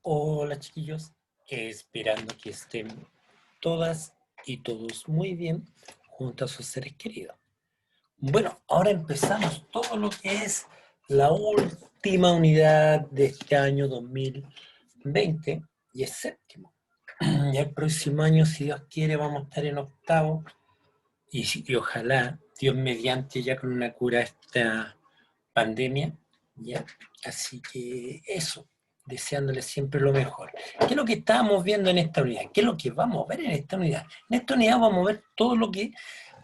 Hola chiquillos, esperando que estén todas y todos muy bien junto a sus seres queridos. Bueno, ahora empezamos todo lo que es la última unidad de este año 2020 y es séptimo. Ya el próximo año, si Dios quiere, vamos a estar en octavo y ojalá, Dios mediante, ya con una cura a esta pandemia, ¿ya? Así que eso, deseándoles siempre lo mejor. ¿Qué es lo que estábamos viendo en esta unidad? ¿Qué es lo que vamos a ver en esta unidad? En esta unidad vamos a ver todo lo que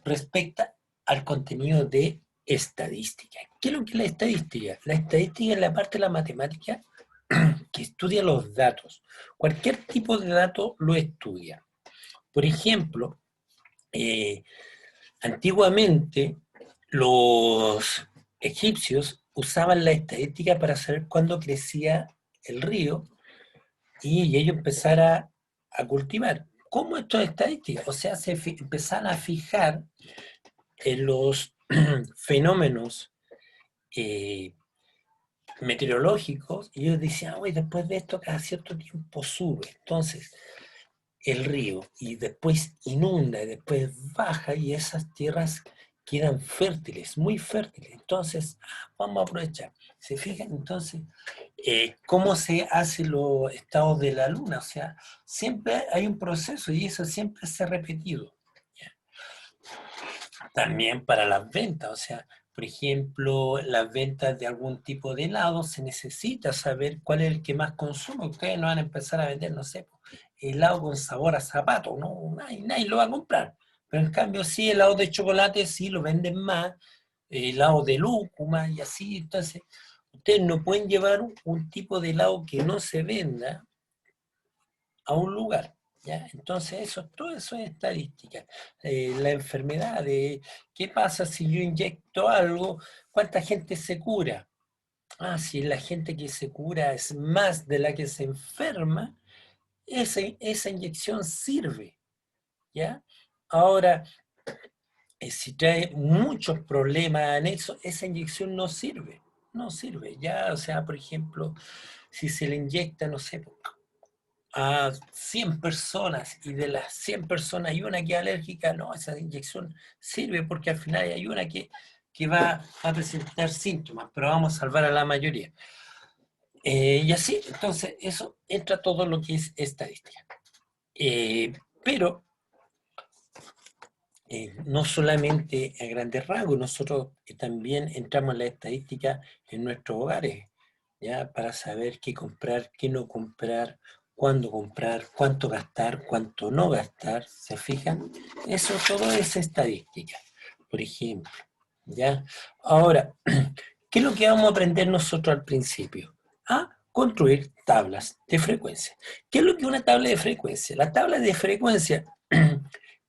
respecta al contenido de estadística. ¿Qué es lo que es la estadística? La estadística es la parte de la matemática que estudia los datos. Cualquier tipo de dato lo estudia. Por ejemplo, eh, antiguamente los egipcios usaban la estadística para saber cuándo crecía el río y ellos empezaron a cultivar. ¿Cómo esto es estadística? O sea, empezaron a fijar en los fenómenos eh, meteorológicos y ellos decían, oye, después de esto cada cierto tiempo sube. Entonces, el río y después inunda y después baja y esas tierras quedan fértiles, muy fértiles. Entonces, vamos a aprovechar. ¿Se fijan? Entonces, ¿cómo se hacen los estados de la luna? O sea, siempre hay un proceso y eso siempre se ha repetido. También para las ventas, o sea, por ejemplo, las ventas de algún tipo de helado, se necesita saber cuál es el que más consume. Ustedes no van a empezar a vender, no sé, helado con sabor a zapato, no, nadie lo va a comprar. Pero en cambio, sí, helado de chocolate sí lo venden más, helado de lúcuma y así. Entonces, ustedes no pueden llevar un tipo de helado que no se venda a un lugar. ¿Ya? Entonces, todo eso es estadística. La enfermedad, ¿qué pasa si yo inyecto algo? ¿Cuánta gente se cura? Ah, si la gente que se cura es más de la que se enferma, esa inyección sirve. ¿Ya? Ahora, si trae muchos problemas anexos, esa inyección no sirve. No sirve. Ya, o sea, por ejemplo, si se le inyecta, no sé, a 100 personas y de las 100 personas hay una que es alérgica, no, esa inyección sirve porque al final hay una que va a presentar síntomas, pero vamos a salvar a la mayoría. Y así, entonces, eso entra todo lo que es estadística. Pero no solamente a grandes rasgos, nosotros también entramos en la estadística en nuestros hogares, ¿ya? Para saber qué comprar, qué no comprar, cuánto gastar, cuánto no gastar, ¿se fijan? Eso todo es estadística, por ejemplo, ¿ya? Ahora, ¿qué es lo que vamos a aprender nosotros al principio? A construir tablas de frecuencia. ¿Qué es lo que es una tabla de frecuencia? La tabla de frecuencia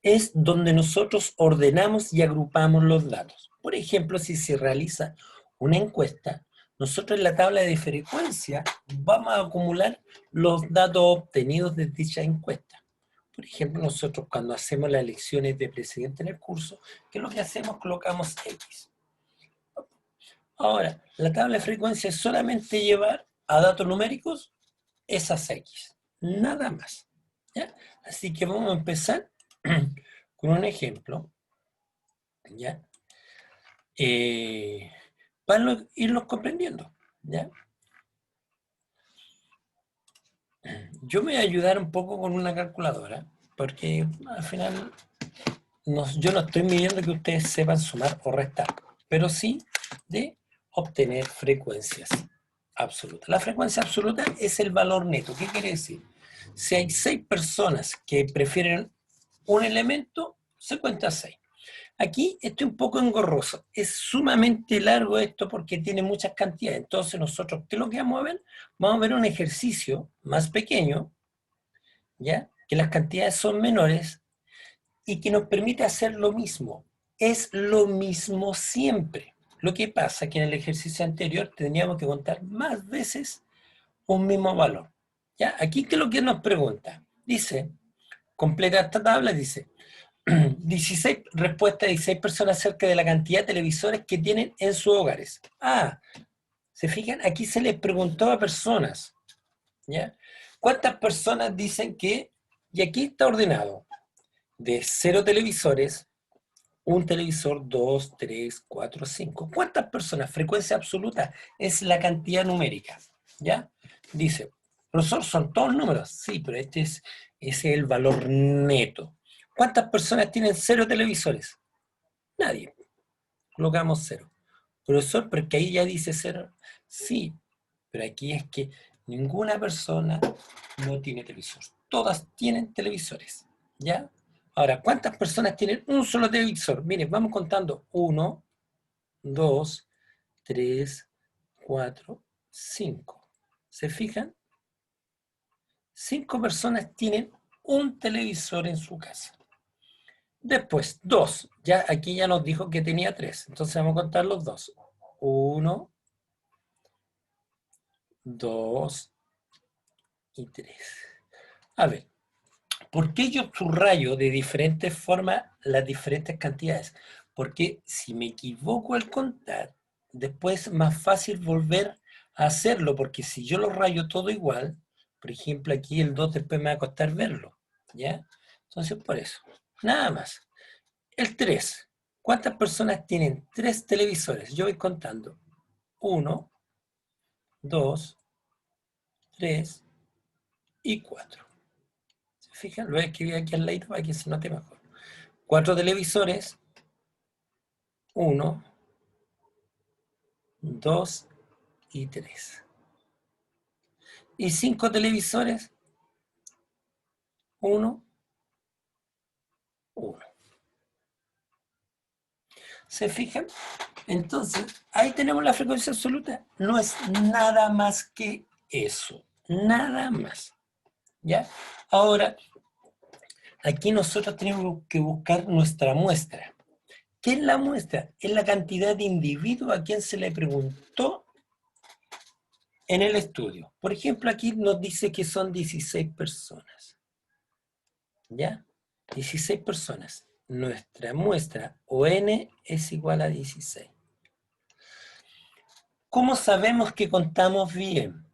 es donde nosotros ordenamos y agrupamos los datos. Por ejemplo, si se realiza una encuesta, nosotros en la tabla de frecuencia vamos a acumular los datos obtenidos de dicha encuesta. Por ejemplo, nosotros cuando hacemos las elecciones de presidente en el curso, ¿qué es lo que hacemos? Colocamos X. Ahora, la tabla de frecuencia es solamente llevar a datos numéricos esas X, nada más. ¿Ya? Así que vamos a empezar con un ejemplo, ¿ya? Para irlos comprendiendo, ¿ya? Yo me voy a ayudar un poco con una calculadora, porque al final yo no estoy midiendo que ustedes sepan sumar o restar, pero sí de obtener frecuencias absolutas. La frecuencia absoluta es el valor neto. ¿Qué quiere decir? Si hay 6 personas que prefieren un elemento, se cuenta 6. Aquí estoy un poco engorroso. Es sumamente largo esto porque tiene muchas cantidades. Entonces nosotros, ¿qué es lo que vamos a ver? Vamos a ver un ejercicio más pequeño, ¿ya? Que las cantidades son menores y que nos permite hacer lo mismo. Es lo mismo siempre. Lo que pasa es que en el ejercicio anterior teníamos que contar más veces un mismo valor. ¿Ya? Aquí, ¿qué es lo que nos pregunta? Dice, completa esta tabla, dice, 16 respuestas de 16 personas acerca de la cantidad de televisores que tienen en sus hogares. Ah, ¿se fijan? Aquí se les preguntó a personas. ¿Ya? ¿Cuántas personas dicen que, y aquí está ordenado, de 0 televisores, un televisor, 2, 3, 4, 5? ¿Cuántas personas? Frecuencia absoluta es la cantidad numérica, ¿ya? Dice, profesor, son todos números. Sí, pero ese es el valor neto. ¿Cuántas personas tienen 0 televisores? Nadie. Colocamos 0. Profesor, porque ahí ya dice 0. Sí, pero aquí es que ninguna persona no tiene televisor. Todas tienen televisores, ¿ya? Ahora, ¿cuántas personas tienen un solo televisor? Miren, vamos contando. 1, 2, 3, 4, 5. ¿Se fijan? 5 personas tienen un televisor en su casa. Después, 2. Ya, aquí ya nos dijo que tenía 3. Entonces vamos a contar los 2. 1, 2 y 3. A ver, ¿por qué yo subrayo de diferentes formas las diferentes cantidades? Porque si me equivoco al contar, después es más fácil volver a hacerlo, porque si yo lo rayo todo igual, por ejemplo, aquí el 2 después me va a costar verlo, ¿ya? Entonces, por eso, nada más. El 3. ¿Cuántas personas tienen 3 televisores? Yo voy contando. 1, 2, 3 y 4. ¿Se fijan? Lo voy a escribir aquí al lado para que se note mejor. 4 televisores, 1, 2 y 3. Y 5 televisores, 1, 1. ¿Se fijan? Entonces, ahí tenemos la frecuencia absoluta. No es nada más que eso. Nada más. ¿Ya? Ahora, aquí nosotros tenemos que buscar nuestra muestra. ¿Qué es la muestra? Es la cantidad de individuos a quien se le preguntó en el estudio. Por ejemplo, aquí nos dice que son 16 personas. ¿Ya? 16 personas. Nuestra muestra, o n, es igual a 16. ¿Cómo sabemos que contamos bien?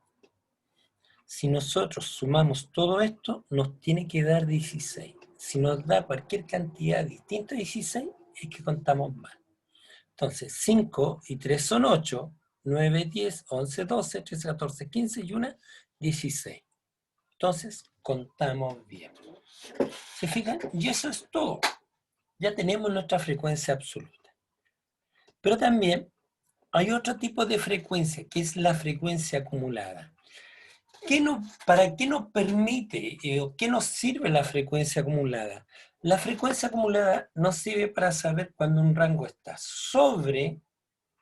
Si nosotros sumamos todo esto, nos tiene que dar 16. Si nos da cualquier cantidad distinta a 16, es que contamos mal. Entonces, 5 y 3 son 8, 9, 10, 11, 12, 13, 14, 15 y 1, 16. Entonces, contamos bien. ¿Se fijan? Y eso es todo. Ya tenemos nuestra frecuencia absoluta. Pero también hay otro tipo de frecuencia, que es la frecuencia acumulada. ¿Para qué nos permite o qué nos sirve la frecuencia acumulada? La frecuencia acumulada nos sirve para saber cuando un rango está sobre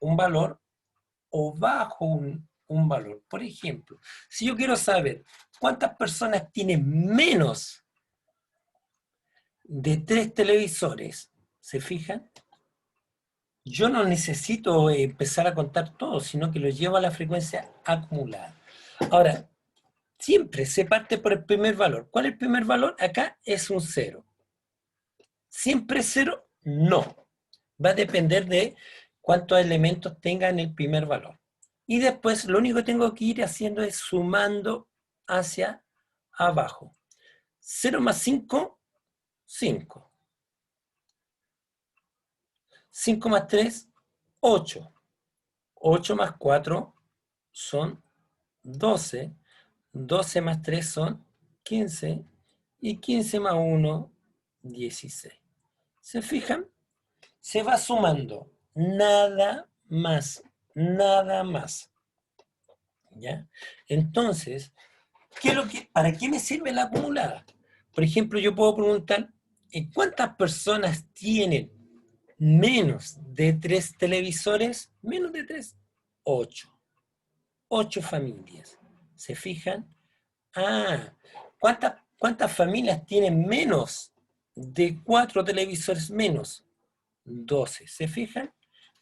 un valor o bajo un valor. Por ejemplo, si yo quiero saber cuántas personas tienen menos de 3 televisores, ¿se fijan? Yo no necesito empezar a contar todo, sino que lo llevo a la frecuencia acumulada. Ahora, siempre se parte por el primer valor. ¿Cuál es el primer valor? Acá es un 0. ¿Siempre es 0? No. Va a depender de cuántos elementos tenga en el primer valor. Y después lo único que tengo que ir haciendo es sumando hacia abajo. 0 más 5, 5. 5 más 3, 8. 8 más 4 son 12. 12 más 3 son 15. Y 15 más 1, 16. ¿Se fijan? Se va sumando. Nada más. Nada más. ¿Ya? Entonces, ¿para qué me sirve la acumulada? Por ejemplo, yo puedo preguntar, ¿cuántas personas tienen menos de 3 televisores? Menos de 3. 8. 8 familias. ¿Se fijan? Ah, ¿cuántas familias tienen menos de 4 televisores menos? 12. ¿Se fijan?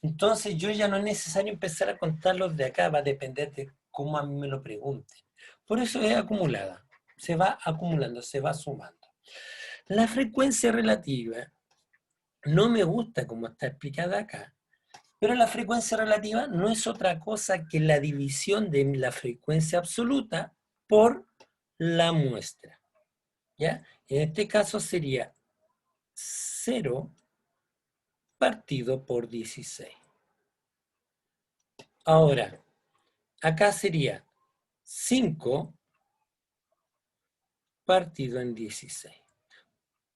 Entonces yo ya no es necesario empezar a contarlos de acá, va a depender de cómo a mí me lo pregunten. Por eso es acumulada. Se va acumulando, se va sumando. La frecuencia relativa no me gusta como está explicada acá, pero la frecuencia relativa no es otra cosa que la división de la frecuencia absoluta por la muestra, ¿ya? En este caso sería 0 partido por 16. Ahora, acá sería 5 partido en 16.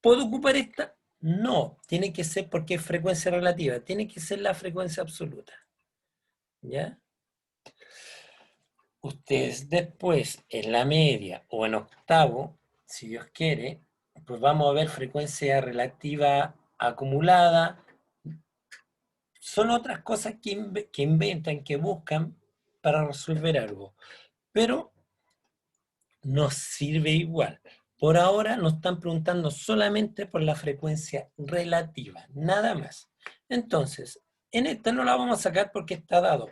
¿Puedo ocupar esta? No, tiene que ser porque es frecuencia relativa, tiene que ser la frecuencia absoluta, ¿ya? Ustedes después, en la media o en octavo, si Dios quiere, pues vamos a ver frecuencia relativa acumulada. Son otras cosas que inventan, que buscan para resolver algo, pero nos sirve igual. Por ahora nos están preguntando solamente por la frecuencia relativa, nada más. Entonces, en esta no la vamos a sacar porque está dado.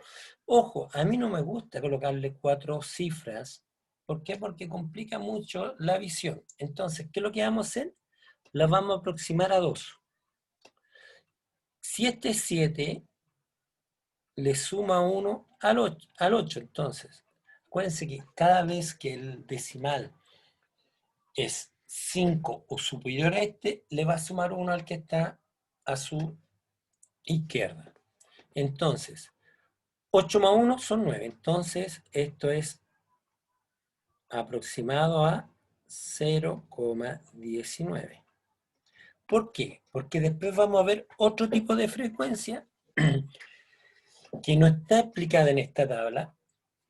Ojo, a mí no me gusta colocarle 4 cifras. ¿Por qué? Porque complica mucho la visión. Entonces, ¿qué es lo que vamos a hacer? La vamos a aproximar a 2. Si este es 7, le suma 1 al 8. Entonces, acuérdense que cada vez que el decimal es 5 o superior a este, le va a sumar 1 al que está a su izquierda. Entonces, 8 más 1 son 9. Entonces, esto es aproximado a 0,19. ¿Por qué? Porque después vamos a ver otro tipo de frecuencia que no está explicada en esta tabla,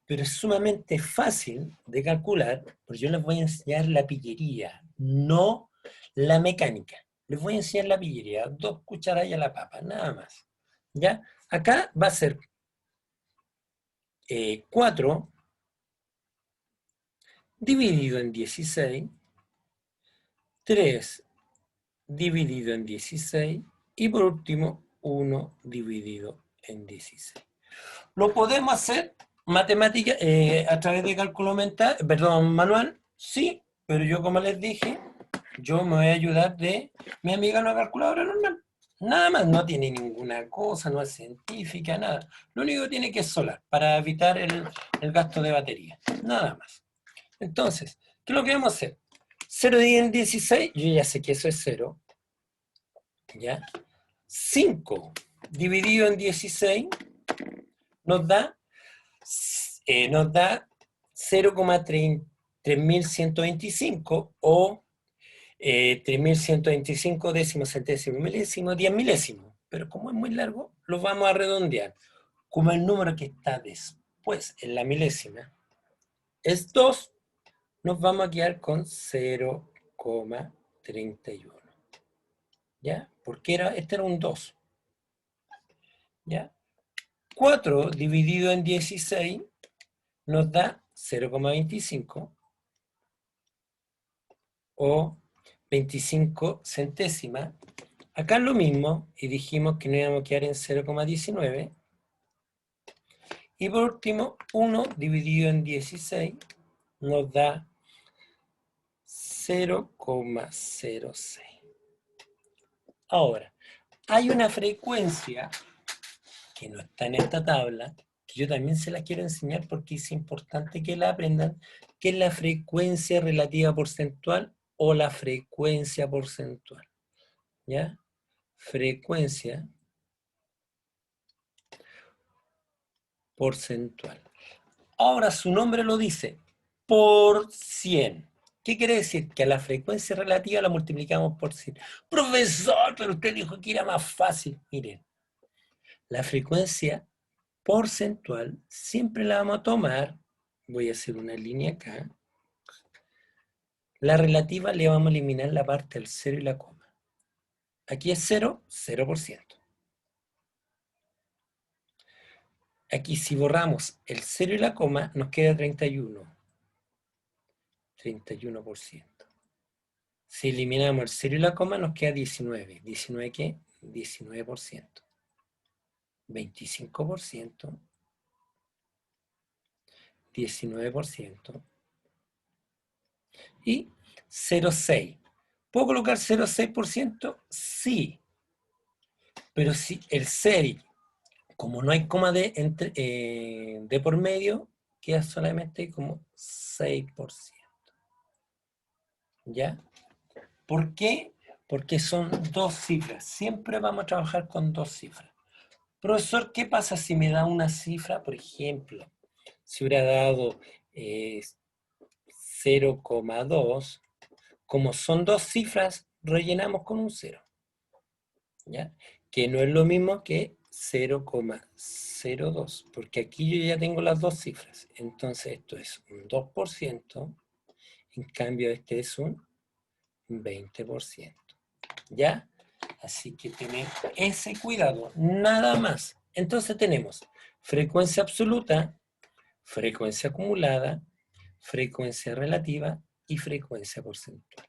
pero es sumamente fácil de calcular, porque yo les voy a enseñar la pillería, no la mecánica. Les voy a enseñar la pillería, 2 cucharadas a la papa, nada más. ¿Ya? Acá va a ser 4 dividido en 16, 3 dividido en 16 y por último 1 dividido en 16. ¿Lo podemos hacer matemática a través de cálculo mental, perdón, manual? Sí, pero yo como les dije, yo me voy a ayudar de mi amiga una calculadora normal. Nada más, no tiene ninguna cosa, no es científica, nada. Lo único que tiene que es solar, para evitar el gasto de batería. Nada más. Entonces, ¿qué es lo que vamos a hacer? 0 dividido en 16, yo ya sé que eso es 0. ¿Ya? 5 dividido en 16 nos da 0,3125 o 3125 décimos, centésimos, milésimos, 10 milésimos. Pero como es muy largo, lo vamos a redondear. Como el número que está después en la milésima es 2, nos vamos a quedar con 0,31. ¿Ya? Porque este era un 2. ¿Ya? 4 dividido en 16 nos da 0,25 o 25 centésimas. Acá es lo mismo y dijimos que nos íbamos a quedar en 0,19. Y por último, 1 dividido en 16 nos da 0,06. Ahora, hay una frecuencia que no está en esta tabla, que yo también se la quiero enseñar porque es importante que la aprendan, que es la frecuencia relativa porcentual o la frecuencia porcentual. ¿Ya? Frecuencia porcentual. Ahora su nombre lo dice, por 100. ¿Qué quiere decir? Que a la frecuencia relativa la multiplicamos por 100. Profesor, pero usted dijo que era más fácil. Miren, la frecuencia porcentual siempre la vamos a tomar, voy a hacer una línea acá, la relativa le vamos a eliminar la parte del 0 y la coma. Aquí es 0, 0%. Aquí si borramos el 0 y la coma nos queda 31. 31%. Si eliminamos el 0 y la coma nos queda 19. ¿19 qué? 19%. 25%. 19%. Y 0,6. ¿Puedo colocar 0,6%? Sí. Pero si el 6, como no hay coma de por medio, queda solamente como 6%. ¿Ya? ¿Por qué? Porque son dos cifras. Siempre vamos a trabajar con dos cifras. Profesor, ¿qué pasa si me da una cifra? Por ejemplo, si hubiera dado 0,2, como son dos cifras, rellenamos con un 0. ¿Ya? Que no es lo mismo que 0,02, porque aquí yo ya tengo las dos cifras. Entonces esto es un 2%, en cambio este es un 20%. ¿Ya? Así que tener ese cuidado, nada más. Entonces tenemos frecuencia absoluta, frecuencia acumulada, frecuencia relativa y frecuencia porcentual.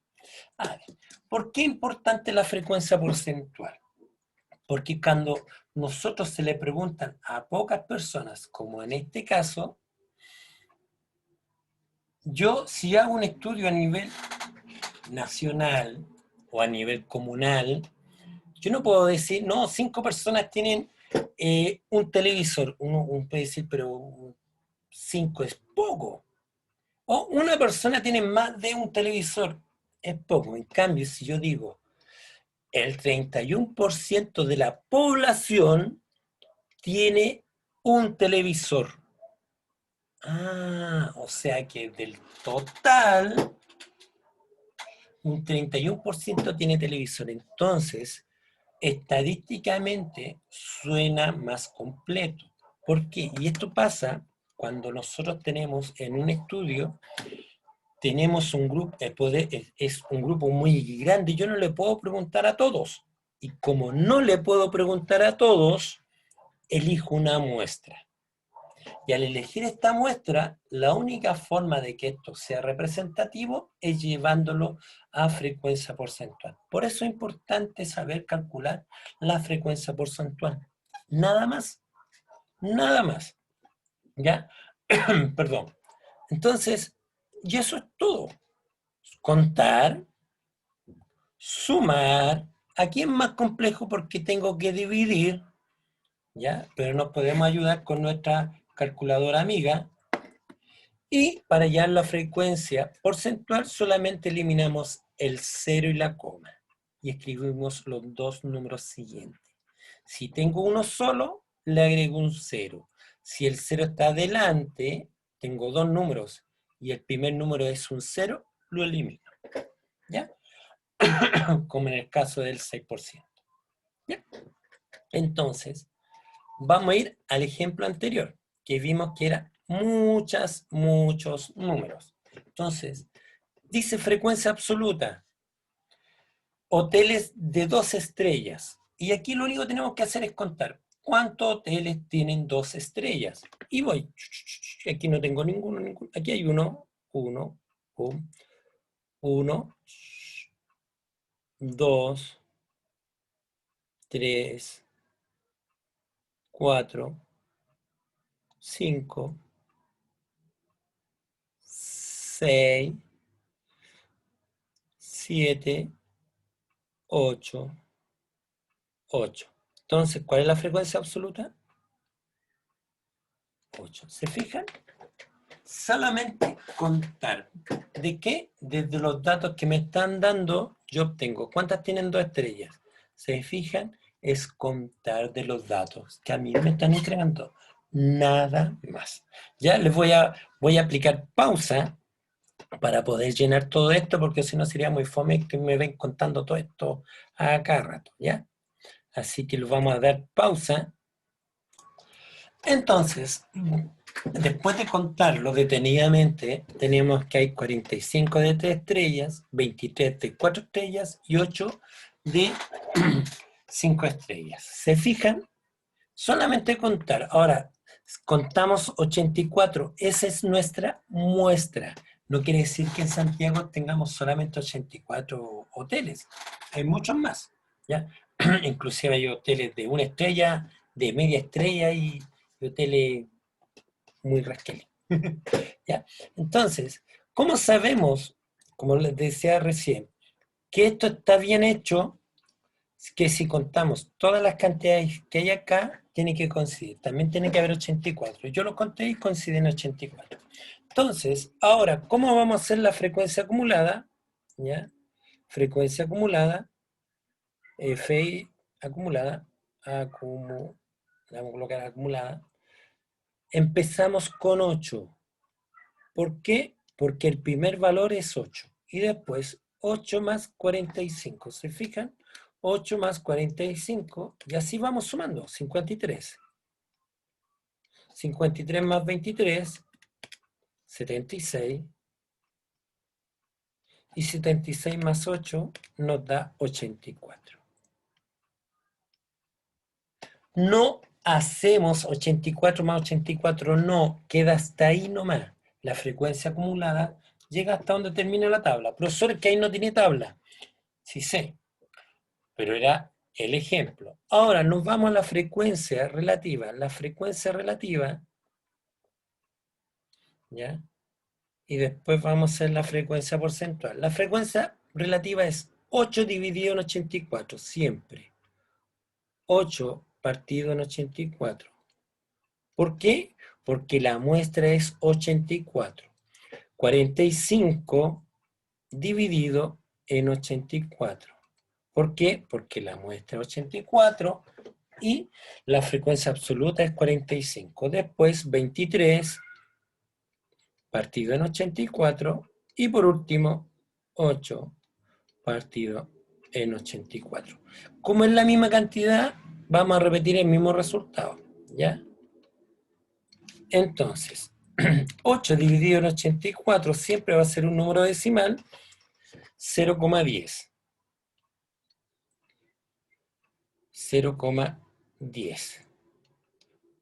A ver, ¿por qué es importante la frecuencia porcentual? Porque cuando nosotros se le preguntan a pocas personas, como en este caso, yo si hago un estudio a nivel nacional o a nivel comunal, yo no puedo decir, no, 5 personas tienen un televisor. Uno puede decir, pero 5 es poco. O una persona tiene más de un televisor, es poco. En cambio, si yo digo, el 31% de la población tiene un televisor. Ah, o sea que del total, un 31% tiene televisor. Entonces, estadísticamente suena más completo. ¿Por qué? Y esto pasa cuando nosotros tenemos en un estudio, tenemos un grupo, es un grupo muy grande, yo no le puedo preguntar a todos. Y como no le puedo preguntar a todos, elijo una muestra. Y al elegir esta muestra, la única forma de que esto sea representativo es llevándolo a frecuencia porcentual. Por eso es importante saber calcular la frecuencia porcentual. Nada más, nada más. ¿Ya? Perdón. Entonces, y eso es todo. Contar, sumar. Aquí es más complejo porque tengo que dividir, ¿ya? Pero nos podemos ayudar con nuestra calculadora amiga. Y para hallar la frecuencia porcentual solamente eliminamos el 0 y la coma. Y escribimos los dos números siguientes. Si tengo uno solo, le agrego un 0. Si el 0 está adelante, tengo dos números y el primer número es un 0, lo elimino. ¿Ya? Como en el caso del 6%. ¿Ya? Entonces, vamos a ir al ejemplo anterior, que vimos que era muchos números. Entonces, dice frecuencia absoluta, hoteles de 2 estrellas. Y aquí lo único que tenemos que hacer es contar cuántos hoteles tienen 2 estrellas. Y voy, aquí no tengo ninguno. Aquí hay uno, dos, tres, cuatro, 5, 6, 7, 8. Entonces, ¿cuál es la frecuencia absoluta? 8. ¿Se fijan? Solamente contar. ¿De qué? Desde los datos que me están dando, yo obtengo. ¿Cuántas tienen 2 estrellas? ¿Se fijan? Es contar de los datos que a mí me están entregando. Nada más. Ya les voy a aplicar pausa para poder llenar todo esto, porque si no sería muy fome que me ven contando todo esto a cada rato, ¿ya? Así que les vamos a dar pausa. Entonces, después de contarlo detenidamente, tenemos que hay 45 de 3 estrellas, 23 de 4 estrellas y 8 de 5 estrellas. ¿Se fijan? Solamente contar. Ahora, contamos 84. Esa es nuestra muestra. No quiere decir que en Santiago tengamos solamente 84 hoteles. Hay muchos más, ¿ya? Inclusive hay hoteles de 1 estrella, de media estrella y hoteles muy rasqueles. ¿Ya? Entonces, ¿cómo sabemos, como les decía recién, que esto está bien hecho? que si contamos todas las cantidades que hay acá, tiene que coincidir. También tiene que haber 84. Yo lo conté y coinciden 84. Entonces, ahora, ¿cómo vamos a hacer la frecuencia acumulada? ¿Ya? Frecuencia acumulada, Fi acumulada, vamos a colocar acumulada. Empezamos con 8. ¿Por qué? Porque el primer valor es 8. Y después 8 más 45. ¿Se fijan? 8 más 45. Y así vamos sumando. 53. 53 más 23. 76. Y 76 más 8 nos da 84. No hacemos 84 más 84, no. Queda hasta ahí nomás. La frecuencia acumulada llega hasta donde termina la tabla. Profesor, que ahí no tiene tabla. Sí sé, pero era el ejemplo. Ahora nos vamos a la frecuencia relativa. La frecuencia relativa, ¿ya? Y después vamos a hacer la frecuencia porcentual. La frecuencia relativa es 8 dividido en 84, siempre. 8 partido en 84. ¿Por qué? Porque la muestra es 84. 45 dividido en 84. ¿Por qué? Porque la muestra es 84 y la frecuencia absoluta es 45. Después 23 partido en 84 y por último 8 partido en 84. Como es la misma cantidad, vamos a repetir el mismo resultado, ¿ya? Entonces, 8 dividido en 84 siempre va a ser un número decimal, 0,10. 0,10.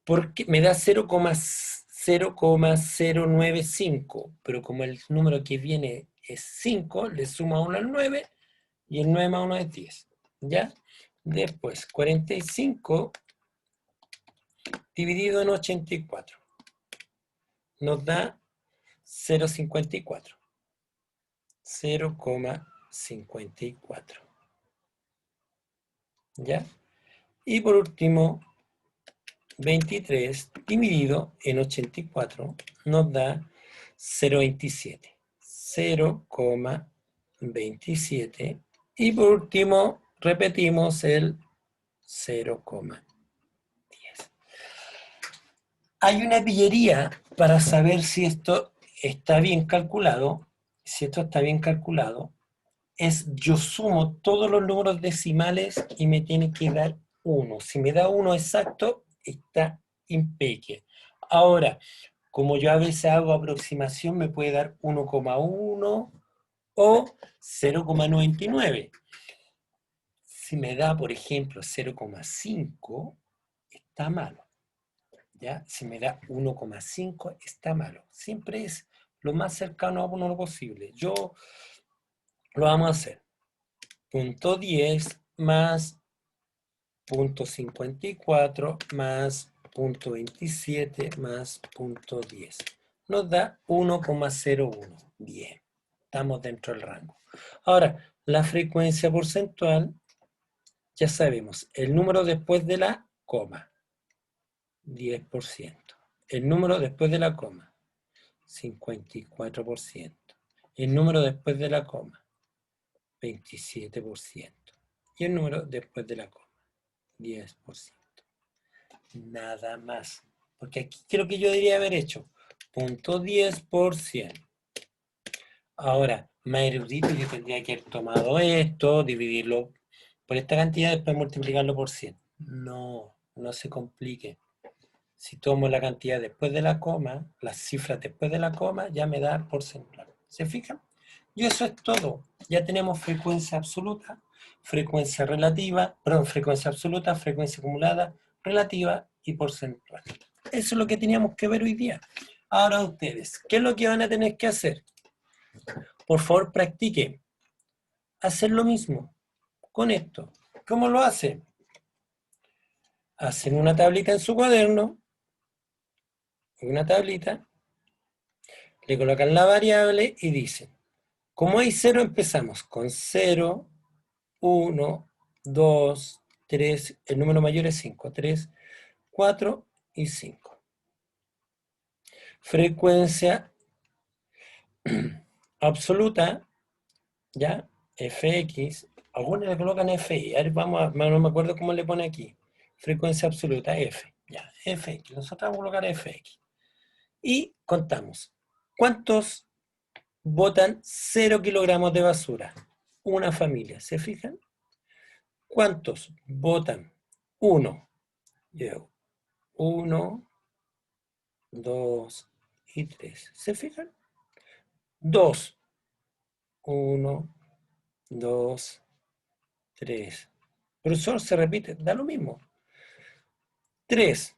Porque me da 0,095, pero como el número que viene es 5, le sumo 1 al 9 y el 9 más 1 es 10. ¿Ya? Después, 45 dividido en 84 nos da 0,54. 0,54. ¿Ya? Y por último, 23 dividido en 84 nos da 0,27. 0,27. Y por último, repetimos el 0,10. Hay una pillería para saber si esto está bien calculado. Si esto está bien calculado, es yo sumo todos los números decimales y me tiene que dar 1. Si me da 1 exacto, está impecable. Ahora, como yo a veces hago aproximación, me puede dar 1,1 o 0,99. Si me da, por ejemplo, 0,5, está malo. ¿Ya? Si me da 1,5, está malo. Siempre es lo más cercano a 1 posible. Yo lo vamos a hacer. 0,10 más 0,54 más 0,27 más 0,10. Nos da 1,01. Bien, estamos dentro del rango. Ahora, la frecuencia porcentual, ya sabemos, el número después de la coma, 10%. El número después de la coma, 54%. El número después de la coma, 27%. Y el número después de la coma, 10%. Nada más. Porque aquí creo que yo debería haber hecho 0,10%. Ahora, más erudito, yo tendría que haber tomado esto, dividirlo por esta cantidad, después multiplicarlo por 100. No, no se complique. Si tomo la cantidad después de la coma, las cifras después de la coma, ya me da porcentual. ¿Se fijan? Y eso es todo. Ya tenemos frecuencia absoluta, frecuencia relativa, perdón, frecuencia absoluta, frecuencia acumulada, relativa y porcentual. Eso es lo que teníamos que ver hoy día. Ahora ustedes, ¿qué es lo que van a tener que hacer? Por favor, practiquen. Hacer lo mismo con esto. ¿Cómo lo hacen? Hacen una tablita en su cuaderno, una tablita, le colocan la variable y dicen, como hay 0, empezamos con 0, 1, 2, 3, el número mayor es 5, 3, 4 y 5. Frecuencia absoluta, ¿ya? Fx, algunos le colocan Fi, a ver, no me acuerdo cómo le pone aquí. Frecuencia absoluta, F, ya, Fx, nosotros vamos a colocar Fx. Y contamos, ¿cuántos botan 0 kilogramos de basura? Una familia, ¿se fijan? ¿Cuántos botan? 1, 1, 2 y 3, ¿se fijan? 2, 1, 2, 3. Profesor, se repite, da lo mismo. 3,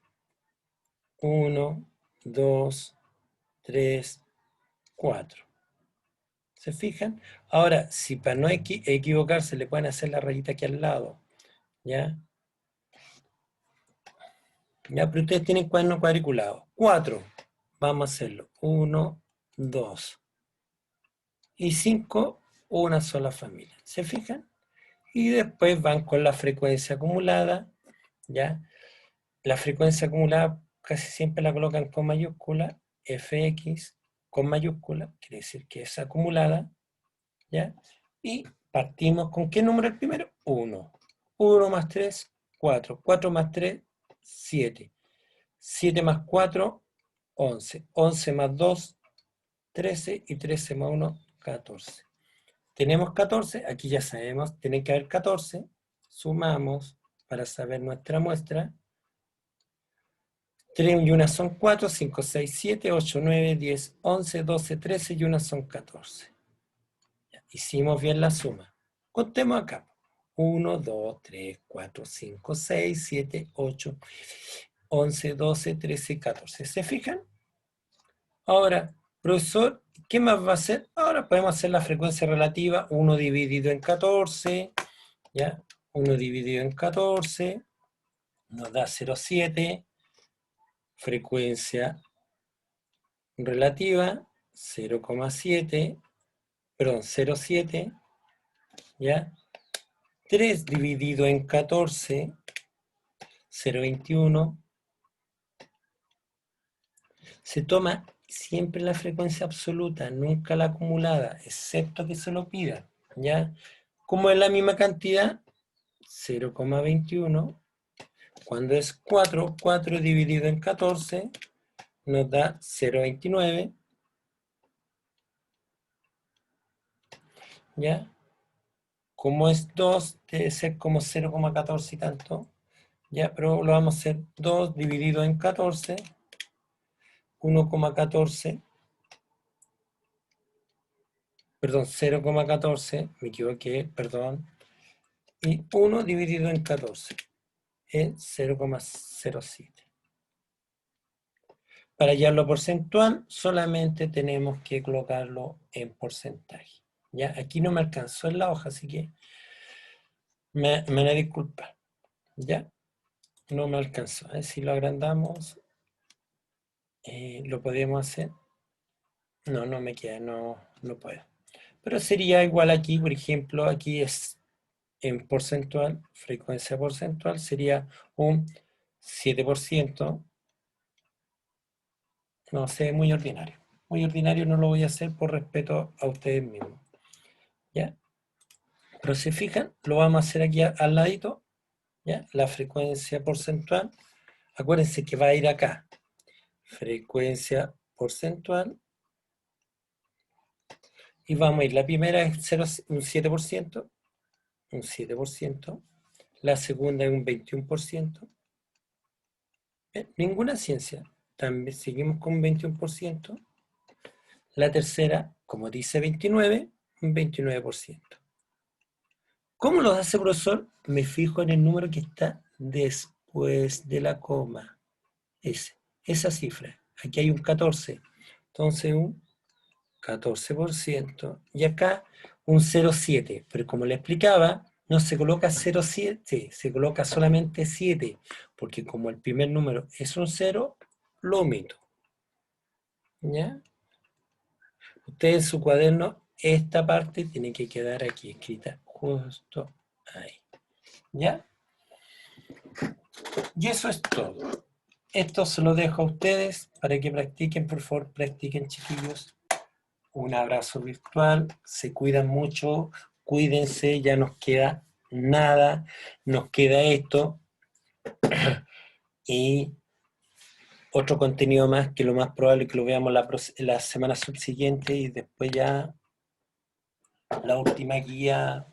1, 2, 3, 4. ¿Se fijan? Ahora, si para no equivocarse le pueden hacer la rayita aquí al lado, ¿ya? Ya, pero ustedes tienen cuaderno cuadriculado. 4, vamos a hacerlo. 1, 2. Y 5, una sola familia. ¿Se fijan? Y después van con la frecuencia acumulada, ¿ya? La frecuencia acumulada casi siempre la colocan con mayúscula, Fx con mayúscula, quiere decir que es acumulada, ¿ya? Y partimos con ¿qué número el primero? 1. 1 más 3, 4. 4 más 3, 7. 7 más 4, 11. 11 más 2, 13. Y 13 más 1, 14. Tenemos 14, aquí ya sabemos, tiene que haber 14. Sumamos para saber nuestra muestra. 3 y 1 son 4, 5, 6, 7, 8, 9, 10, 11, 12, 13 y 1 son 14. Ya, hicimos bien la suma. Contemos acá. 1, 2, 3, 4, 5, 6, 7, 8, 11, 12, 13 y 14. ¿Se fijan? Ahora, profesor, ¿qué más va a hacer? Ahora podemos hacer la frecuencia relativa. 1 dividido en 14. ¿Ya? 1 dividido en 14 nos da 0,7. Frecuencia relativa 0,7, perdón, 0,7, ¿ya? 3 dividido en 14, 0,21. Se toma siempre la frecuencia absoluta, nunca la acumulada, excepto que se lo pida, ¿ya? Como es la misma cantidad, 0,21. Cuando es 4, 4 dividido en 14 nos da 0,29, ¿ya? Como es 2, debe ser como 0,14 y tanto, ¿ya? Pero lo vamos a hacer 2 dividido en 14, 1,14, perdón, 0,14, me equivoqué, perdón, y 1 dividido en 14 es 0,07. Para hallarlo porcentual, solamente tenemos que colocarlo en porcentaje. ¿Ya? Aquí no me alcanzó en la hoja, así que me van a disculpar. ¿Ya? No me alcanzó. A ver si lo agrandamos. ¿Lo podemos hacer? No, no me queda, no puedo. Pero sería igual aquí, por ejemplo, aquí es en porcentual, frecuencia porcentual, sería un 7%. No sé, muy ordinario. Muy ordinario no lo voy a hacer por respeto a ustedes mismos. ¿Ya? Pero si fijan, lo vamos a hacer aquí al ladito, ¿ya? La frecuencia porcentual, acuérdense que va a ir acá. Frecuencia porcentual. Y vamos a ir, la primera es un 7%, un 7%. La segunda es un 21%. Ninguna ciencia. También seguimos con un 21%. La tercera, como dice 29, un 29%. ¿Cómo lo hace, profesor? Me fijo en el número que está después de la coma. Esa cifra. Aquí hay un 14. Entonces un 14%. Y acá un 0,7. Pero como le explicaba, no se coloca 0,7, se coloca solamente 7. Porque como el primer número es un 0, lo omito. ¿Ya? Usted en su cuaderno, esta parte tiene que quedar aquí escrita justo ahí. ¿Ya? Y eso es todo. Esto se lo dejo a ustedes para que practiquen, por favor, practiquen, chiquillos. Un abrazo virtual, se cuidan mucho, cuídense, ya nos queda nada, nos queda esto y otro contenido más que lo más probable es que lo veamos la semana subsiguiente y después ya la última guía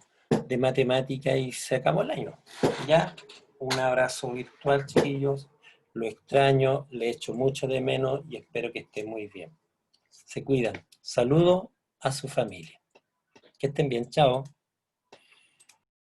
de matemática y se acabó el año. Ya, un abrazo virtual, chiquillos, lo extraño, le echo mucho de menos y espero que estén muy bien. Se cuidan. Saludo a su familia. Que estén bien, chao.